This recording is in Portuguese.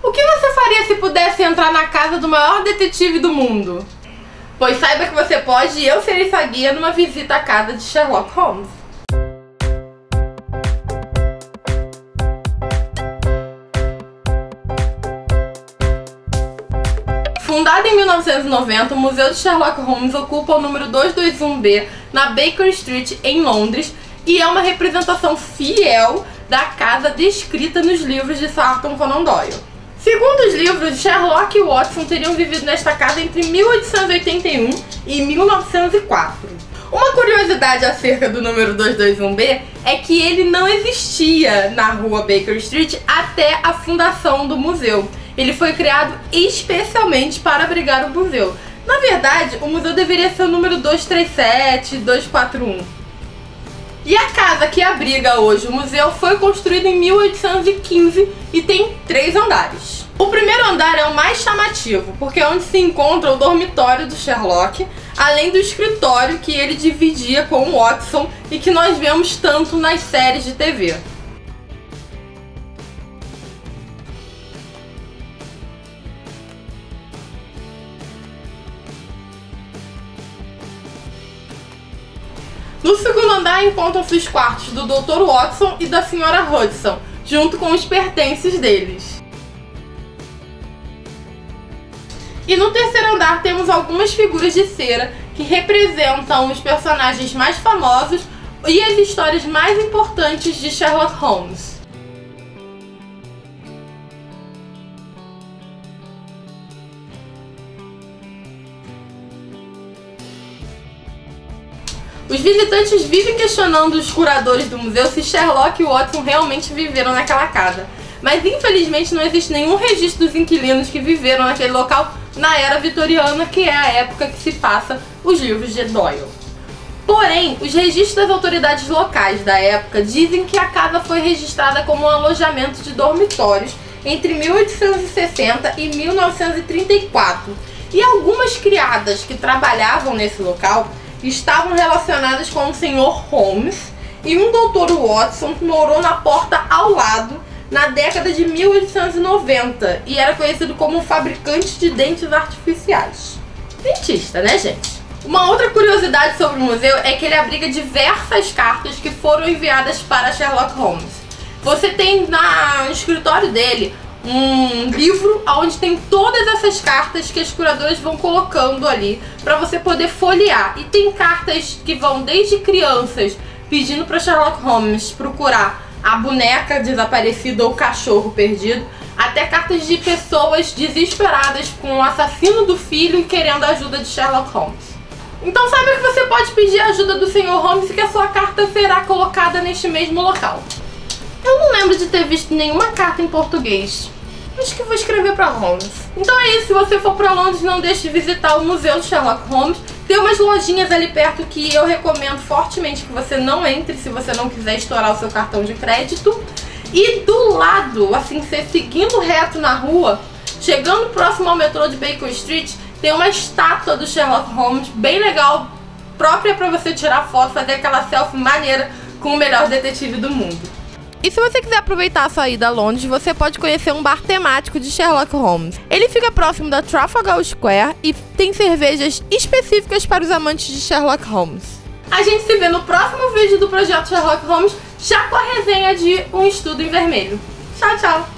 O que você faria se pudesse entrar na casa do maior detetive do mundo? Pois saiba que você pode e eu serei sua guia numa visita à casa de Sherlock Holmes. Fundado em 1990, o Museu de Sherlock Holmes ocupa o número 221B na Baker Street, em Londres, e é uma representação fiel da casa descrita nos livros de Sir Arthur Conan Doyle. Segundo os livros, Sherlock e Watson teriam vivido nesta casa entre 1881 e 1904. Uma curiosidade acerca do número 221B é que ele não existia na rua Baker Street até a fundação do museu. Ele foi criado especialmente para abrigar o museu. Na verdade, o museu deveria ser o número 237, 241. E a casa que abriga hoje o museu foi construída em 1815 e tem 3 andares. O primeiro andar é o mais chamativo, porque é onde se encontra o dormitório do Sherlock, além do escritório que ele dividia com o Watson e que nós vemos tanto nas séries de TV. No segundo andar encontram-se os quartos do Dr. Watson e da Sra. Hudson, junto com os pertences deles. E no terceiro andar temos algumas figuras de cera que representam os personagens mais famosos e as histórias mais importantes de Sherlock Holmes. Os visitantes vivem questionando os curadores do museu se Sherlock e Watson realmente viveram naquela casa. Mas infelizmente não existe nenhum registro dos inquilinos que viveram naquele local na era vitoriana, que é a época que se passa os livros de Doyle. Porém, os registros das autoridades locais da época dizem que a casa foi registrada como um alojamento de dormitórios entre 1860 e 1934. E algumas criadas que trabalhavam nesse local estavam relacionadas com o Sr. Holmes, e um Dr. Watson morou na porta ao lado na década de 1890 e era conhecido como fabricante de dentes artificiais. Dentista, né, gente? Uma outra curiosidade sobre o museu é que ele abriga diversas cartas que foram enviadas para Sherlock Holmes. Você tem no escritório dele um livro onde tem todas essas cartas que as curadoras vão colocando ali para você poder folhear. E tem cartas que vão desde crianças pedindo para Sherlock Holmes procurar a boneca desaparecida ou o cachorro perdido, até cartas de pessoas desesperadas com o assassino do filho e querendo a ajuda de Sherlock Holmes. Então saiba que você pode pedir a ajuda do Sr. Holmes e que a sua carta será colocada neste mesmo local. Eu não lembro de ter visto nenhuma carta em português. Acho que vou escrever para Holmes. Então é isso, se você for para Londres, não deixe de visitar o Museu de Sherlock Holmes. Tem umas lojinhas ali perto que eu recomendo fortemente que você não entre se você não quiser estourar o seu cartão de crédito. E do lado, assim, você seguindo reto na rua, chegando próximo ao metrô de Baker Street, tem uma estátua do Sherlock Holmes bem legal, própria para você tirar foto, fazer aquela selfie maneira com o melhor detetive do mundo. E se você quiser aproveitar a sua ida a Londres, você pode conhecer um bar temático de Sherlock Holmes. Ele fica próximo da Trafalgar Square e tem cervejas específicas para os amantes de Sherlock Holmes. A gente se vê no próximo vídeo do projeto Sherlock Holmes, já com a resenha de Um Estudo em Vermelho. Tchau, tchau!